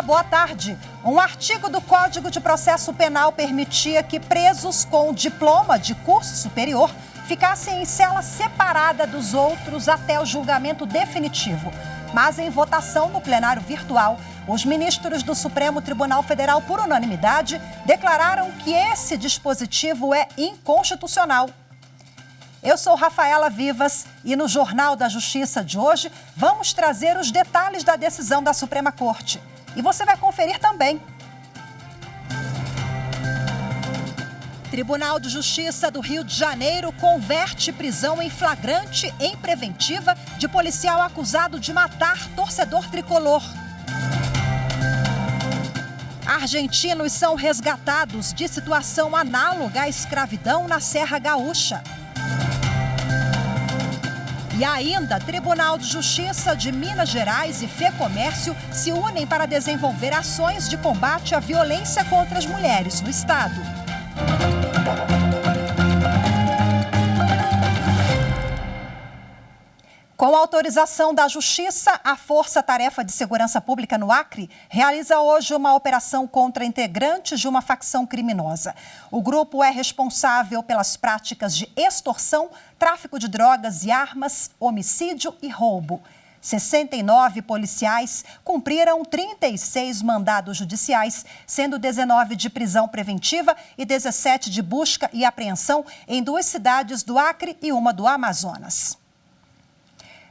Olá, boa tarde. Um artigo do Código de Processo Penal permitia que presos com diploma de curso superior ficassem em cela separada dos outros até o julgamento definitivo. Mas em votação no plenário virtual, os ministros do Supremo Tribunal Federal, por unanimidade, declararam que esse dispositivo é inconstitucional. Eu sou Rafaela Vivas e no Jornal da Justiça de hoje vamos trazer os detalhes da decisão da Suprema Corte. E você vai conferir também. Tribunal de Justiça do Rio de Janeiro converte prisão em flagrante em preventiva de policial acusado de matar torcedor tricolor. Argentinos são resgatados de situação análoga à escravidão na Serra Gaúcha. E ainda, Tribunal de Justiça de Minas Gerais e FEComércio se unem para desenvolver ações de combate à violência contra as mulheres no estado. Com autorização da Justiça, a Força Tarefa de Segurança Pública no Acre realiza hoje uma operação contra integrantes de uma facção criminosa. O grupo é responsável pelas práticas de extorsão, tráfico de drogas e armas, homicídio e roubo. 69 policiais cumpriram 36 mandados judiciais, sendo 19 de prisão preventiva e 17 de busca e apreensão em 2 cidades do Acre e uma do Amazonas.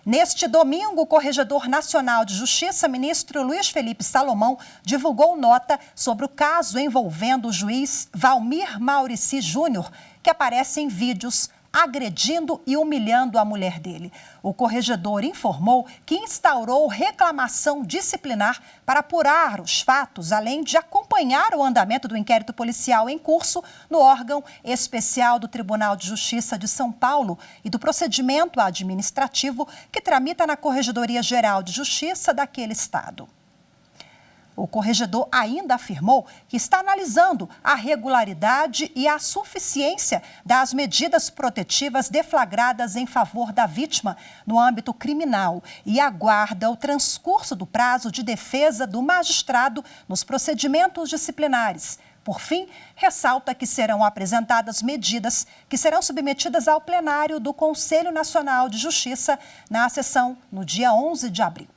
Neste domingo, o Corregedor Nacional de Justiça, ministro Luiz Felipe Salomão, divulgou nota sobre o caso envolvendo o juiz Valmir Maurici Júnior, que aparece em vídeos agredindo e humilhando a mulher dele. O corregedor informou que instaurou reclamação disciplinar para apurar os fatos, além de acompanhar o andamento do inquérito policial em curso no órgão especial do Tribunal de Justiça de São Paulo e do procedimento administrativo que tramita na Corregedoria Geral de Justiça daquele estado. O corregedor ainda afirmou que está analisando a regularidade e a suficiência das medidas protetivas deflagradas em favor da vítima no âmbito criminal e aguarda o transcurso do prazo de defesa do magistrado nos procedimentos disciplinares. Por fim, ressalta que serão apresentadas medidas que serão submetidas ao plenário do Conselho Nacional de Justiça na sessão no dia 11 de abril.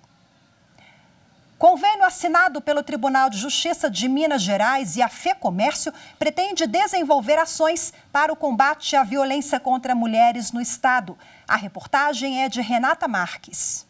Convênio assinado pelo Tribunal de Justiça de Minas Gerais e a FEComércio pretende desenvolver ações para o combate à violência contra mulheres no estado. A reportagem é de Renata Marques.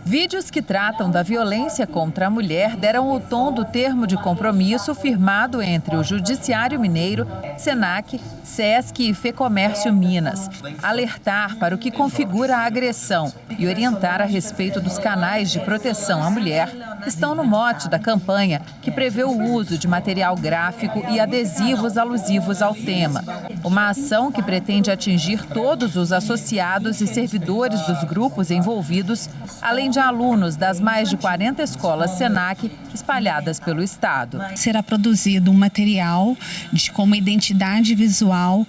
Vídeos que tratam da violência contra a mulher deram o tom do termo de compromisso firmado entre o Judiciário Mineiro, SENAC, SESC e FEComércio Minas. Alertar para o que configura a agressão e orientar a respeito dos canais de proteção à mulher estão no mote da campanha, que prevê o uso de material gráfico e adesivos alusivos ao tema. Uma ação que pretende atingir todos os associados e servidores dos grupos envolvidos, além de alunos das mais de 40 escolas SENAC espalhadas pelo estado. Será produzido um material com uma identidade visual,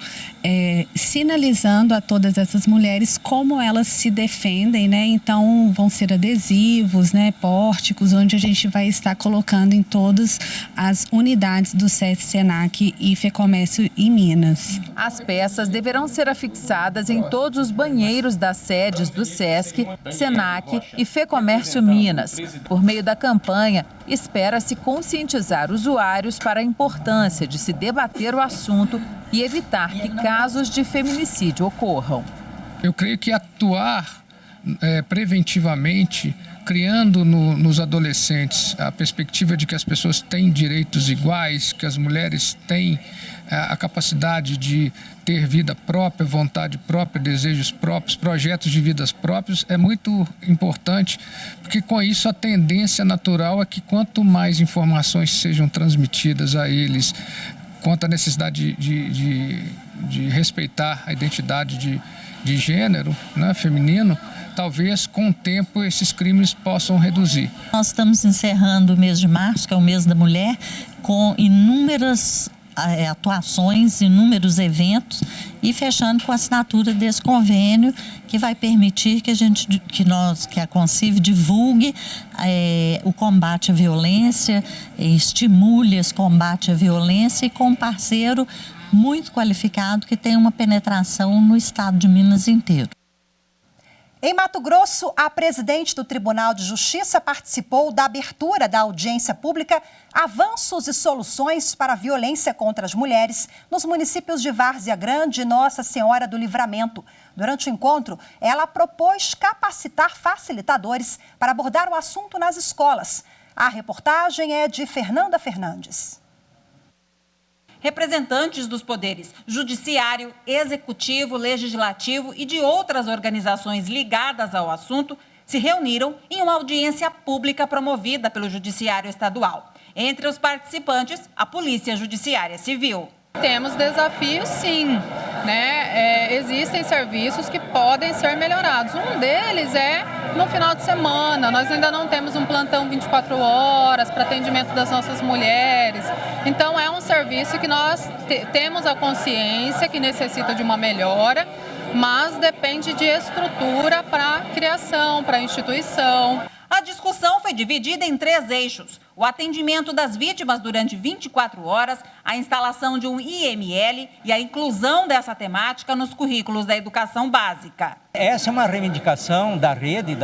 sinalizando a todas essas mulheres como elas se defendem, né? Então, vão ser adesivos, né, pórticos, onde a gente vai estar colocando em todas as unidades do SESC, SENAC e FEComércio em Minas. As peças deverão ser afixadas em todos os banheiros das sedes do SESC, SENAC e FEComércio Minas. Por meio da campanha, espera-se conscientizar usuários para a importância de se debater o assunto e evitar que casos de feminicídio ocorram. Eu creio que atuar preventivamente, criando nos adolescentes a perspectiva de que as pessoas têm direitos iguais, que as mulheres têm a capacidade de ter vida própria, vontade própria, desejos próprios, projetos de vidas próprios, é muito importante, porque com isso a tendência natural é que quanto mais informações sejam transmitidas a eles quanto à necessidade de respeitar a identidade de gênero, né, feminino, talvez com o tempo esses crimes possam reduzir. Nós estamos encerrando o mês de março, que é o mês da mulher, com inúmeras atuações, inúmeros eventos e fechando com a assinatura desse convênio que vai permitir que a Concive divulgue o combate à violência, estimule esse combate à violência e com um parceiro muito qualificado que tem uma penetração no estado de Minas inteiro. Em Mato Grosso, a presidente do Tribunal de Justiça participou da abertura da audiência pública Avanços e Soluções para a Violência contra as Mulheres nos municípios de Várzea Grande e Nossa Senhora do Livramento. Durante o encontro, ela propôs capacitar facilitadores para abordar o assunto nas escolas. A reportagem é de Fernanda Fernandes. Representantes dos poderes judiciário, executivo, legislativo e de outras organizações ligadas ao assunto se reuniram em uma audiência pública promovida pelo Judiciário Estadual. Entre os participantes, a Polícia Judiciária Civil. Temos desafios, sim, né? Existem serviços que podem ser melhorados. Um deles é no final de semana. Nós ainda não temos um plantão 24 horas para atendimento das nossas mulheres. Então, é um serviço que nós temos a consciência que necessita de uma melhora, mas depende de estrutura para criação, para instituição. A discussão foi dividida em 3 eixos: o atendimento das vítimas durante 24 horas, a instalação de um IML e a inclusão dessa temática nos currículos da educação básica. Essa é uma reivindicação da rede,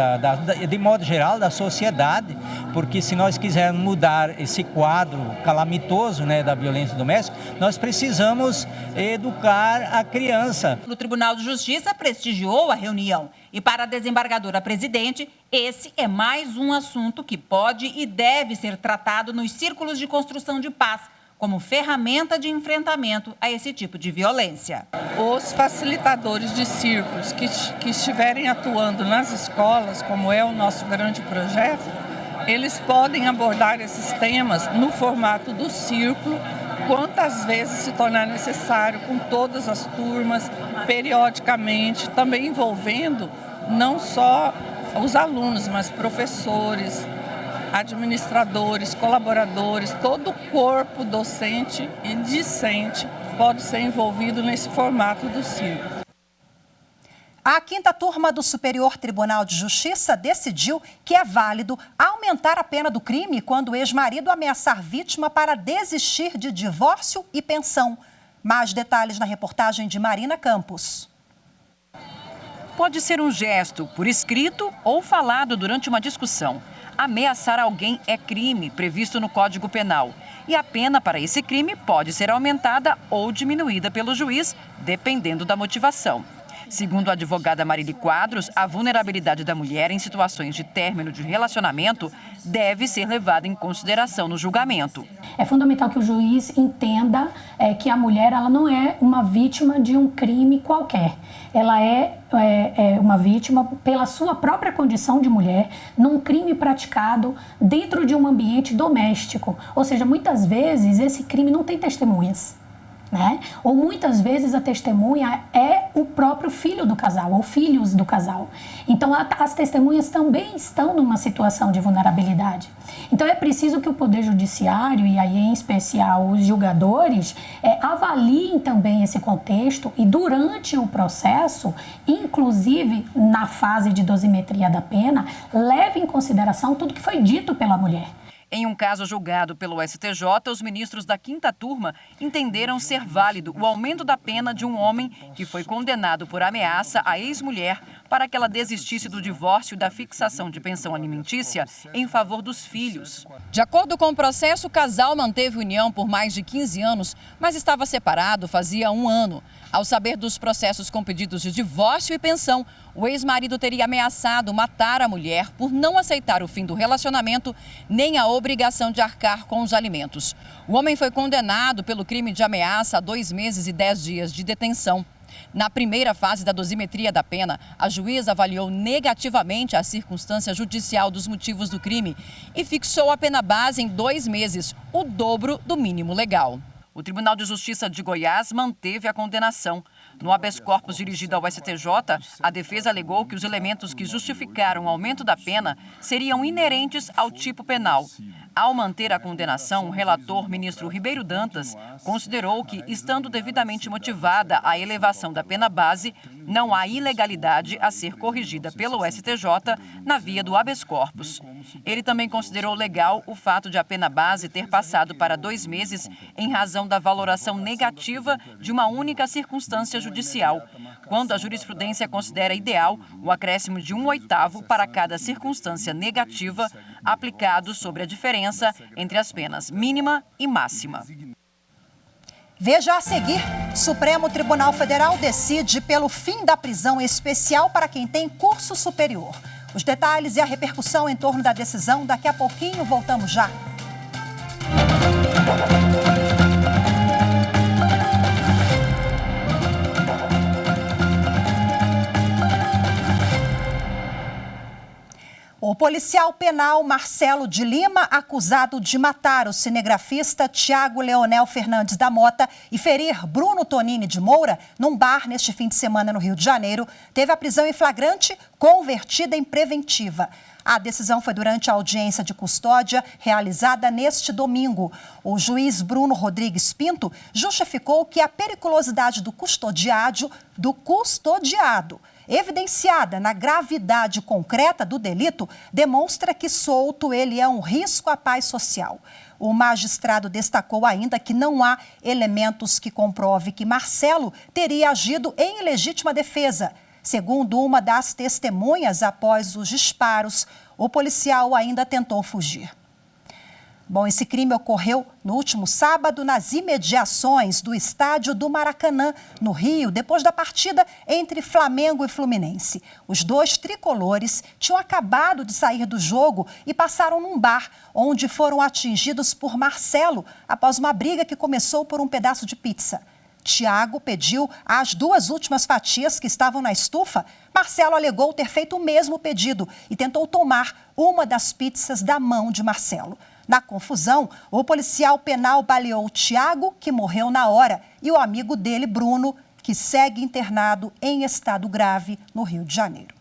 de modo geral, da sociedade, porque se nós quisermos mudar esse quadro calamitoso, né, da violência doméstica, nós precisamos educar a criança. O Tribunal de Justiça prestigiou a reunião e, para a desembargadora presidente, esse é mais um assunto que pode e deve ser tratado nos círculos de construção de paz, como ferramenta de enfrentamento a esse tipo de violência. Os facilitadores de círculos que estiverem atuando nas escolas, como é o nosso grande projeto, eles podem abordar esses temas no formato do círculo, quantas vezes se tornar necessário, com todas as turmas, periodicamente, também envolvendo não só os alunos, mas professores, administradores, colaboradores, todo o corpo docente e discente pode ser envolvido nesse formato do círculo. A 5ª turma do Superior Tribunal de Justiça decidiu que é válido aumentar a pena do crime quando o ex-marido ameaçar vítima para desistir de divórcio e pensão. Mais detalhes na reportagem de Marina Campos. Pode ser um gesto por escrito ou falado durante uma discussão. Ameaçar alguém é crime previsto no Código Penal. E a pena para esse crime pode ser aumentada ou diminuída pelo juiz, dependendo da motivação. Segundo a advogada Marili Quadros, a vulnerabilidade da mulher em situações de término de relacionamento deve ser levada em consideração no julgamento. É fundamental que o juiz entenda que a mulher ela não é uma vítima de um crime qualquer. Ela é uma vítima pela sua própria condição de mulher num crime praticado dentro de um ambiente doméstico. Ou seja, muitas vezes esse crime não tem testemunhas. Né? Ou muitas vezes a testemunha é o próprio filho do casal ou filhos do casal. Então as testemunhas também estão numa situação de vulnerabilidade. Então é preciso que o Poder Judiciário, e aí em especial os julgadores, avaliem também esse contexto e durante o processo, inclusive na fase de dosimetria da pena, leve em consideração tudo que foi dito pela mulher. Em um caso julgado pelo STJ, os ministros da 5ª turma entenderam ser válido o aumento da pena de um homem que foi condenado por ameaça à ex-mulher para que ela desistisse do divórcio e da fixação de pensão alimentícia em favor dos filhos. De acordo com o processo, o casal manteve união por mais de 15 anos, mas estava separado fazia 1 ano. Ao saber dos processos com pedidos de divórcio e pensão, o ex-marido teria ameaçado matar a mulher por não aceitar o fim do relacionamento nem a obrigação de arcar com os alimentos. O homem foi condenado pelo crime de ameaça a 2 meses e 10 dias de detenção. Na primeira fase da dosimetria da pena, a juíza avaliou negativamente a circunstância judicial dos motivos do crime e fixou a pena base em 2 meses, o dobro do mínimo legal. O Tribunal de Justiça de Goiás manteve a condenação. No habeas corpus dirigido ao STJ, a defesa alegou que os elementos que justificaram o aumento da pena seriam inerentes ao tipo penal. Ao manter a condenação, o relator, ministro Ribeiro Dantas, considerou que, estando devidamente motivada a elevação da pena base, não há ilegalidade a ser corrigida pelo STJ na via do habeas corpus. Ele também considerou legal o fato de a pena base ter passado para 2 meses em razão da valoração negativa de uma única circunstância judicial, quando a jurisprudência considera ideal o acréscimo de 1/8 para cada circunstância negativa aplicado sobre a diferença entre as penas mínima e máxima. Veja a seguir, Supremo Tribunal Federal decide pelo fim da prisão especial para quem tem curso superior. Os detalhes e a repercussão em torno da decisão, daqui a pouquinho, voltamos já. O policial penal Marcelo de Lima, acusado de matar o cinegrafista Tiago Leonel Fernandes da Mota e ferir Bruno Tonini de Moura num bar neste fim de semana no Rio de Janeiro, teve a prisão em flagrante convertida em preventiva. A decisão foi durante a audiência de custódia realizada neste domingo. O juiz Bruno Rodrigues Pinto justificou que a periculosidade do custodiado, evidenciada na gravidade concreta do delito, demonstra que solto ele é um risco à paz social. O magistrado destacou ainda que não há elementos que comprovem que Marcelo teria agido em legítima defesa. Segundo uma das testemunhas, após os disparos, o policial ainda tentou fugir. Bom, esse crime ocorreu no último sábado nas imediações do estádio do Maracanã, no Rio, depois da partida entre Flamengo e Fluminense. Os dois tricolores tinham acabado de sair do jogo e passaram num bar, onde foram atingidos por Marcelo após uma briga que começou por um pedaço de pizza. Tiago pediu as 2 últimas fatias que estavam na estufa. Marcelo alegou ter feito o mesmo pedido e tentou tomar uma das pizzas da mão de Marcelo. Na confusão, o policial penal baleou Tiago, que morreu na hora, e o amigo dele, Bruno, que segue internado em estado grave no Rio de Janeiro.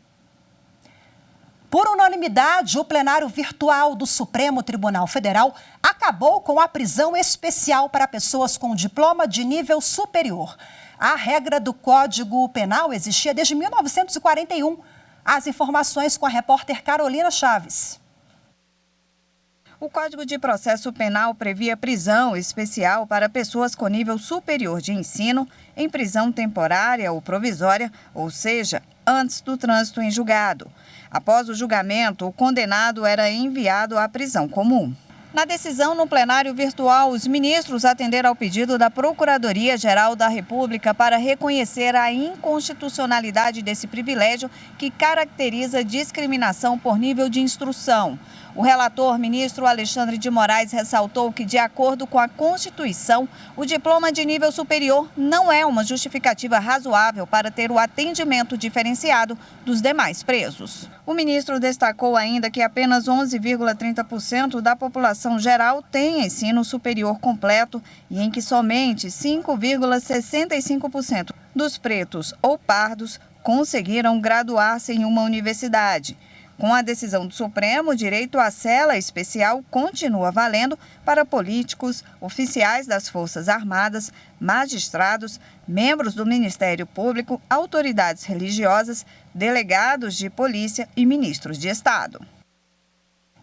Por unanimidade, o plenário virtual do Supremo Tribunal Federal acabou com a prisão especial para pessoas com diploma de nível superior. A regra do Código Penal existia desde 1941. As informações com a repórter Carolina Chaves. O Código de Processo Penal previa prisão especial para pessoas com nível superior de ensino em prisão temporária ou provisória, ou seja, antes do trânsito em julgado. Após o julgamento, o condenado era enviado à prisão comum. Na decisão no plenário virtual, os ministros atenderam ao pedido da Procuradoria-Geral da República para reconhecer a inconstitucionalidade desse privilégio que caracteriza discriminação por nível de instrução. O relator, ministro Alexandre de Moraes, ressaltou que, de acordo com a Constituição, o diploma de nível superior não é uma justificativa razoável para ter o atendimento diferenciado dos demais presos. O ministro destacou ainda que apenas 11,30% da população geral tem ensino superior completo e em que somente 5,65% dos pretos ou pardos conseguiram graduar-se em uma universidade. Com a decisão do Supremo, o direito à cela especial continua valendo para políticos, oficiais das Forças Armadas, magistrados, membros do Ministério Público, autoridades religiosas, delegados de polícia e ministros de Estado.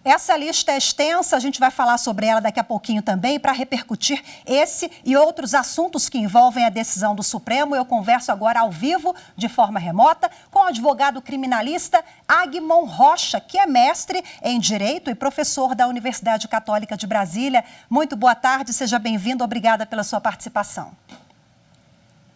Essa lista é extensa, a gente vai falar sobre ela daqui a pouquinho também, para repercutir esse e outros assuntos que envolvem a decisão do Supremo. Eu converso agora ao vivo, de forma remota, com o advogado criminalista Agmon Rocha, que é mestre em Direito e professor da Universidade Católica de Brasília. Muito boa tarde, seja bem-vindo, obrigada pela sua participação.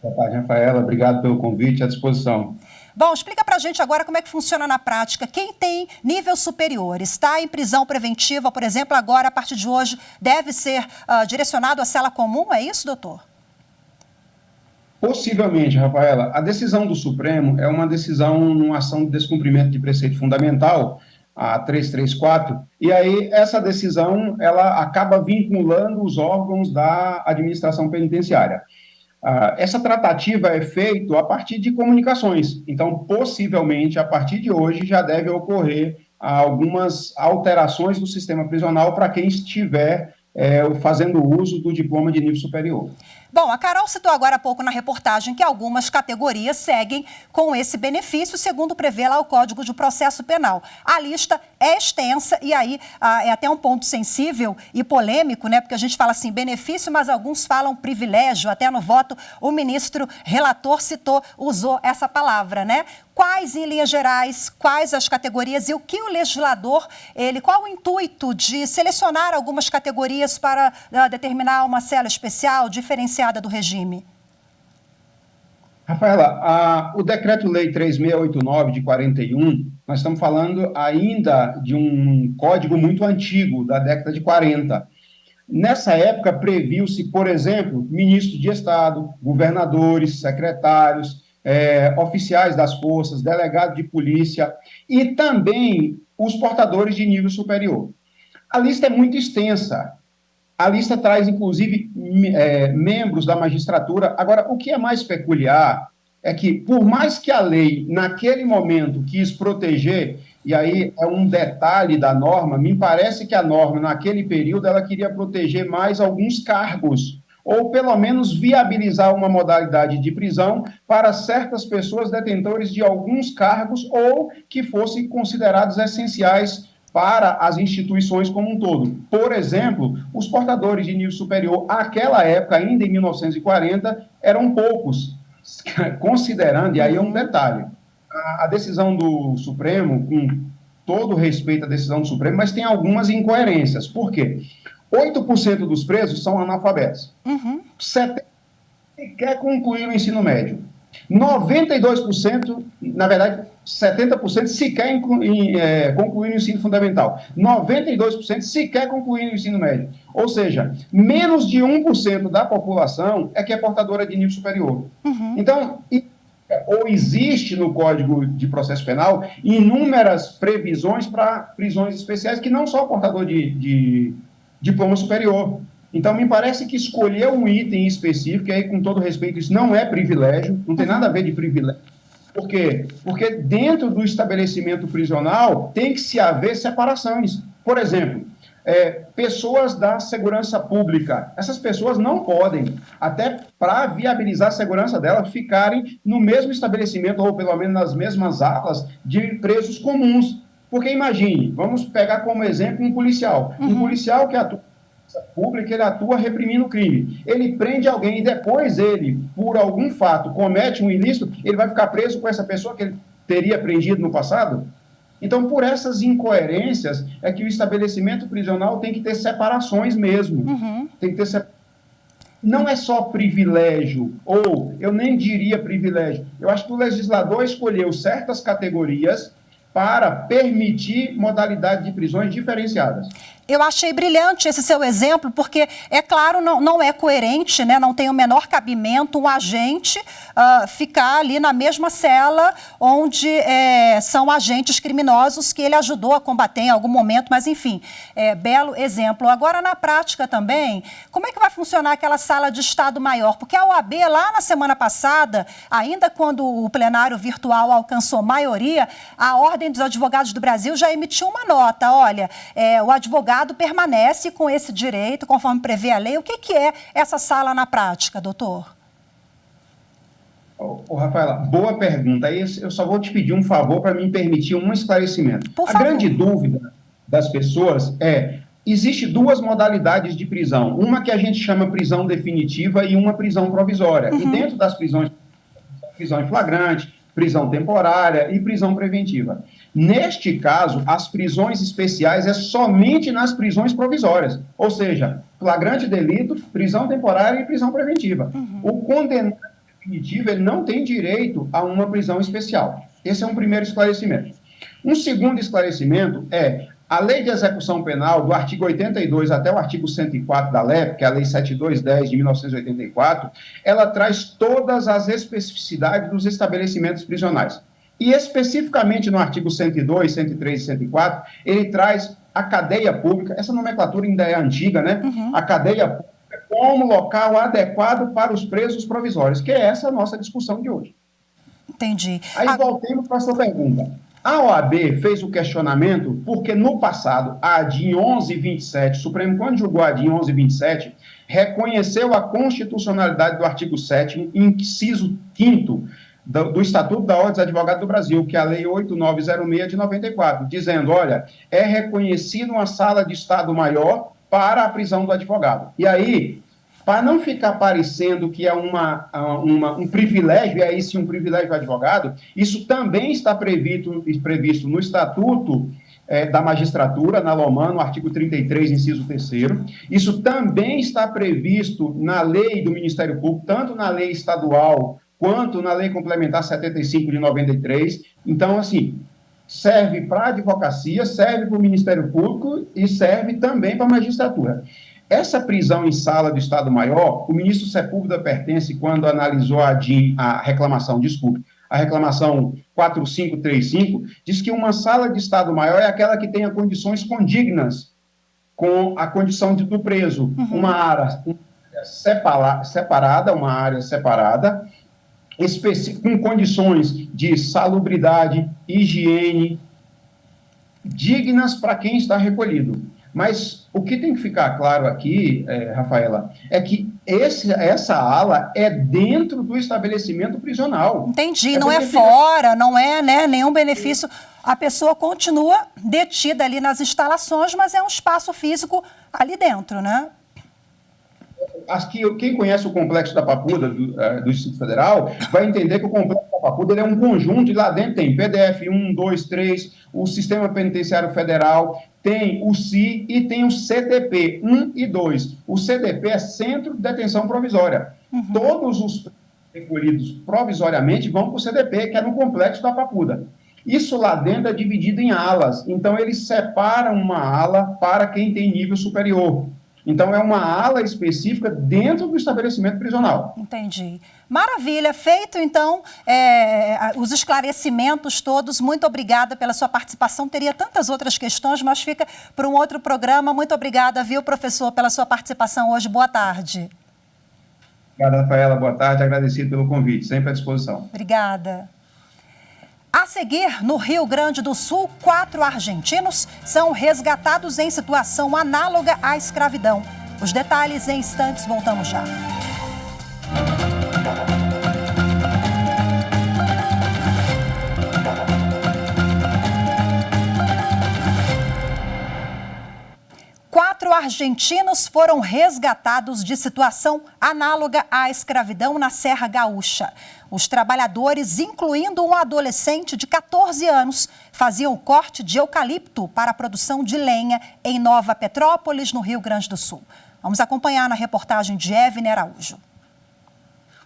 Boa tarde, Rafaela, obrigado pelo convite, à disposição. Bom, explica pra gente agora como é que funciona na prática. Quem tem nível superior, está em prisão preventiva, por exemplo, agora, a partir de hoje, deve ser direcionado à cela comum, é isso, doutor? Possivelmente, Rafaela. A decisão do Supremo é uma decisão numa ação de descumprimento de preceito fundamental, a 334, e aí essa decisão, ela acaba vinculando os órgãos da administração penitenciária. Essa tratativa é feita a partir de comunicações, então, possivelmente, a partir de hoje, já deve ocorrer algumas alterações do sistema prisional para quem estiver fazendo uso do diploma de nível superior. Bom, a Carol citou agora há pouco na reportagem que algumas categorias seguem com esse benefício, segundo prevê lá o Código de Processo Penal. A lista é extensa e aí é até um ponto sensível e polêmico, né? Porque a gente fala assim, benefício, mas alguns falam privilégio. Até no voto, o ministro relator usou essa palavra, né? Quais, em linhas gerais, quais as categorias e o que o legislador, qual o intuito de selecionar algumas categorias para determinar uma cela especial, diferenciada do regime? Rafaela, o Decreto-Lei 3689 de 41, nós estamos falando ainda de um código muito antigo, da década de 40. Nessa época, previu-se, por exemplo, ministros de Estado, governadores, secretários, oficiais das forças, delegados de polícia e também os portadores de nível superior. A lista é muito extensa. A lista traz, inclusive, membros da magistratura. Agora, o que é mais peculiar é que, por mais que a lei, naquele momento, quis proteger, e aí é um detalhe da norma, me parece que a norma, naquele período, ela queria proteger mais alguns cargos, ou pelo menos viabilizar uma modalidade de prisão para certas pessoas detentores de alguns cargos ou que fossem considerados essenciais para as instituições como um todo. Por exemplo, os portadores de nível superior, àquela época, ainda em 1940, eram poucos, considerando, e aí é um detalhe, a decisão do Supremo, com todo respeito à decisão do Supremo, mas tem algumas incoerências. Por quê? 8% dos presos são analfabetos. 70% quer concluir o ensino médio. 92%, na verdade, 70% sequer concluir o ensino fundamental. 92% sequer concluir o ensino médio. Ou seja, menos de 1% da população é que é portadora de nível superior. Então, ou existe no Código de Processo Penal inúmeras previsões para prisões especiais que não são portador de diploma superior. Então, me parece que escolher um item específico, e aí, com todo respeito, isso não é privilégio, não tem nada a ver de privilégio. Por quê? Porque dentro do estabelecimento prisional tem que se haver separações. Por exemplo, pessoas da segurança pública. Essas pessoas não podem, até para viabilizar a segurança delas, ficarem no mesmo estabelecimento, ou pelo menos nas mesmas alas, de presos comuns. Porque imagine, vamos pegar como exemplo um policial. Um policial que atua na segurança pública, ele atua reprimindo o crime. Ele prende alguém e depois ele, por algum fato, comete um ilícito, ele vai ficar preso com essa pessoa que ele teria prendido no passado? Então, por essas incoerências, é que o estabelecimento prisional tem que ter separações mesmo. Tem que ter Não é só privilégio, ou eu nem diria privilégio. Eu acho que o legislador escolheu certas categorias para permitir modalidade de prisões diferenciadas. Eu achei brilhante esse seu exemplo, porque, é claro, não é coerente, né? Não tem o menor cabimento um agente ficar ali na mesma cela onde são agentes criminosos que ele ajudou a combater em algum momento, mas, enfim, belo exemplo. Agora, na prática também, como é que vai funcionar aquela sala de Estado Maior? Porque a OAB, lá na semana passada, ainda quando o plenário virtual alcançou maioria, a Ordem dos Advogados do Brasil já emitiu uma nota. Olha, o advogado permanece com esse direito, conforme prevê a lei. O que é essa sala na prática, doutor? Rafaela, boa pergunta. Aí eu só vou te pedir um favor para me permitir um esclarecimento. Por favor. A grande dúvida das pessoas existe duas modalidades de prisão. Uma que a gente chama prisão definitiva e uma prisão provisória. E dentro das prisões, prisão em flagrante, prisão temporária e prisão preventiva. Neste caso, as prisões especiais é somente nas prisões provisórias, ou seja, flagrante delito, prisão temporária e prisão preventiva. O condenado definitivo, ele não tem direito a uma prisão especial. Esse é um primeiro esclarecimento. Um segundo esclarecimento a Lei de Execução Penal, do artigo 82 até o artigo 104 da LEP, que é a Lei 7210 de 1984, ela traz todas as especificidades dos estabelecimentos prisionais. E especificamente no artigo 102, 103 e 104, ele traz a cadeia pública, essa nomenclatura ainda é antiga, né? A cadeia pública como local adequado para os presos provisórios, que é essa a nossa discussão de hoje. Entendi. Aí voltemos para a sua pergunta. A OAB fez o questionamento porque, no passado, a ADIM 1127, o Supremo, quando julgou a ADIM 1127, reconheceu a constitucionalidade do artigo 7º, inciso 5º, do Estatuto da Ordem dos Advogados do Brasil, que é a Lei 8906 de 94, dizendo, olha, é reconhecido uma sala de Estado maior para a prisão do advogado. E aí, para não ficar parecendo que é um privilégio, e aí sim um privilégio do advogado, isso também está previsto no Estatuto da Magistratura, na LOMAN, no artigo 33, inciso 3º. Isso também está previsto na lei do Ministério Público, tanto na lei estadual quanto na lei complementar 75 de 93. Então, assim, serve para a advocacia, serve para o Ministério Público e serve também para a magistratura. Essa prisão em sala do Estado-Maior, o ministro Sepúlveda Pertence, quando analisou a reclamação 4535, diz que uma sala de Estado-Maior é aquela que tenha condições condignas com a condição do preso. Uma área separada, com condições de salubridade, higiene, dignas para quem está recolhido. Mas o que tem que ficar claro aqui, Rafaela, é que essa ala é dentro do estabelecimento prisional. Entendi, não é fora, não é, né, nenhum benefício. A pessoa continua detida ali nas instalações, mas é um espaço físico ali dentro, né? Quem conhece o Complexo da Papuda do Distrito Federal vai entender que o Complexo da Papuda ele é um conjunto e lá dentro tem PDF 1, 2, 3, o Sistema Penitenciário Federal, tem o CI e tem o CDP 1 e 2. O CDP é Centro de Detenção Provisória. Todos os recolhidos provisoriamente vão para o CDP, que é no Complexo da Papuda. Isso lá dentro é dividido em alas. Então, eles separam uma ala para quem tem nível superior. Então, é uma ala específica dentro do estabelecimento prisional. Entendi. Maravilha. Feito, então, os esclarecimentos todos. Muito obrigada pela sua participação. Teria tantas outras questões, mas fica para um outro programa. Muito obrigada, viu, professor, pela sua participação hoje. Boa tarde. Obrigado, Rafaela. Boa tarde. Agradecido pelo convite. Sempre à disposição. Obrigada. A seguir, no Rio Grande do Sul, 4 argentinos são resgatados em situação análoga à escravidão. Os detalhes em instantes, voltamos já. Quatro argentinos foram resgatados de situação análoga à escravidão na Serra Gaúcha. Os trabalhadores, incluindo um adolescente de 14 anos, faziam corte de eucalipto para a produção de lenha em Nova Petrópolis, no Rio Grande do Sul. Vamos acompanhar na reportagem de Evne Araújo.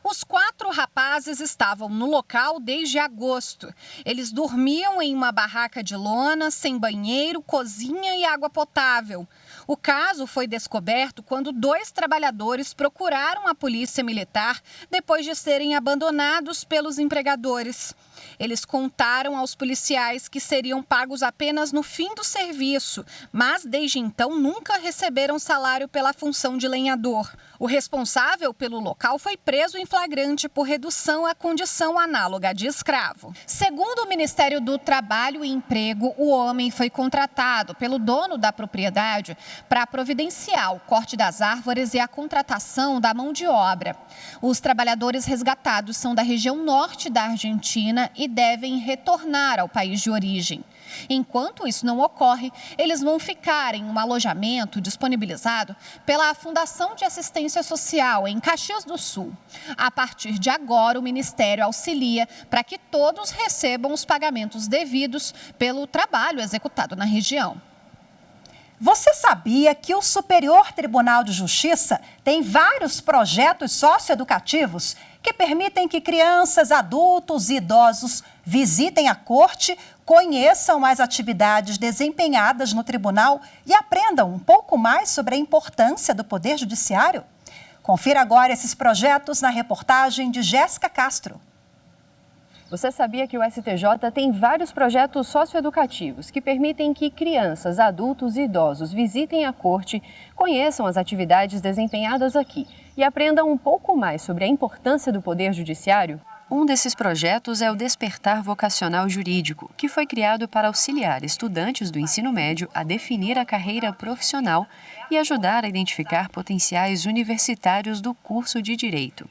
Os 4 rapazes estavam no local desde agosto. Eles dormiam em uma barraca de lona, sem banheiro, cozinha e água potável. O caso foi descoberto quando 2 trabalhadores procuraram a polícia militar depois de serem abandonados pelos empregadores. Eles contaram aos policiais que seriam pagos apenas no fim do serviço, mas desde então nunca receberam salário pela função de lenhador. O responsável pelo local foi preso em flagrante por redução à condição análoga de escravo. Segundo o Ministério do Trabalho e Emprego, o homem foi contratado pelo dono da propriedade para providenciar o corte das árvores e a contratação da mão de obra. Os trabalhadores resgatados são da região norte da Argentina e devem retornar ao país de origem. Enquanto isso não ocorre, eles vão ficar em um alojamento disponibilizado pela Fundação de Assistência Social em Caxias do Sul. A partir de agora, o Ministério auxilia para que todos recebam os pagamentos devidos pelo trabalho executado na região. Você sabia que o Superior Tribunal de Justiça tem vários projetos socioeducativos que permitem que crianças, adultos e idosos visitem a corte, conheçam as atividades desempenhadas no tribunal e aprendam um pouco mais sobre a importância do Poder Judiciário? Confira agora esses projetos na reportagem de Jéssica Castro. Você sabia que o STJ tem vários projetos socioeducativos que permitem que crianças, adultos e idosos visitem a corte, conheçam as atividades desempenhadas aqui e aprendam um pouco mais sobre a importância do Poder Judiciário? Um desses projetos é o Despertar Vocacional Jurídico, que foi criado para auxiliar estudantes do ensino médio a definir a carreira profissional e ajudar a identificar potenciais universitários do curso de Direito.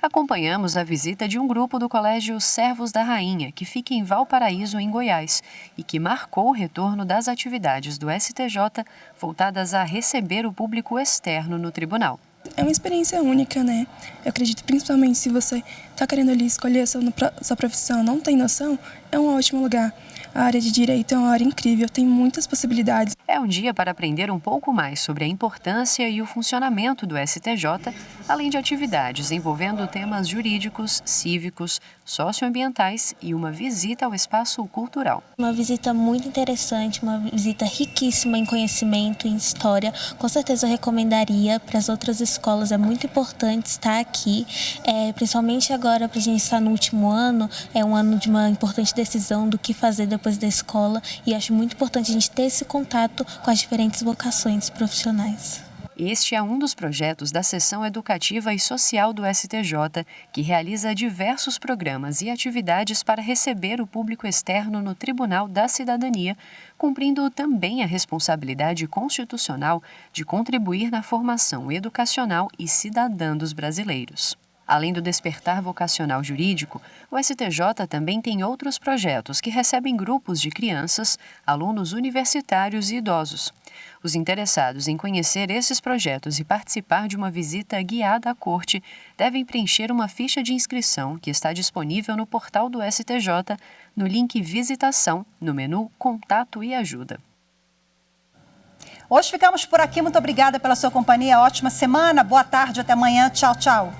Acompanhamos a visita de um grupo do Colégio Servos da Rainha, que fica em Valparaíso, em Goiás, e que marcou o retorno das atividades do STJ voltadas a receber o público externo no tribunal. É uma experiência única, né? Eu acredito, principalmente se você está querendo ali escolher a sua profissão, não tem noção, é um ótimo lugar. A área de Direito é uma área incrível, tem muitas possibilidades. É um dia para aprender um pouco mais sobre a importância e o funcionamento do STJ, além de atividades envolvendo temas jurídicos, cívicos, socioambientais e uma visita ao espaço cultural. Uma visita muito interessante, uma visita riquíssima em conhecimento, em história. Com certeza eu recomendaria para as outras escolas, é muito importante estar aqui, principalmente agora para a gente estar no último ano, é um ano de uma importante decisão do que fazer depois da escola e acho muito importante a gente ter esse contato com as diferentes vocações profissionais. Este é um dos projetos da Seção Educativa e Social do STJ, que realiza diversos programas e atividades para receber o público externo no Tribunal da Cidadania, cumprindo também a responsabilidade constitucional de contribuir na formação educacional e cidadã dos brasileiros. Além do Despertar Vocacional Jurídico, o STJ também tem outros projetos que recebem grupos de crianças, alunos universitários e idosos. Os interessados em conhecer esses projetos e participar de uma visita guiada à corte devem preencher uma ficha de inscrição que está disponível no portal do STJ, no link Visitação, no menu Contato e Ajuda. Hoje ficamos por aqui. Muito obrigada pela sua companhia. Ótima semana. Boa tarde. Até amanhã. Tchau, tchau.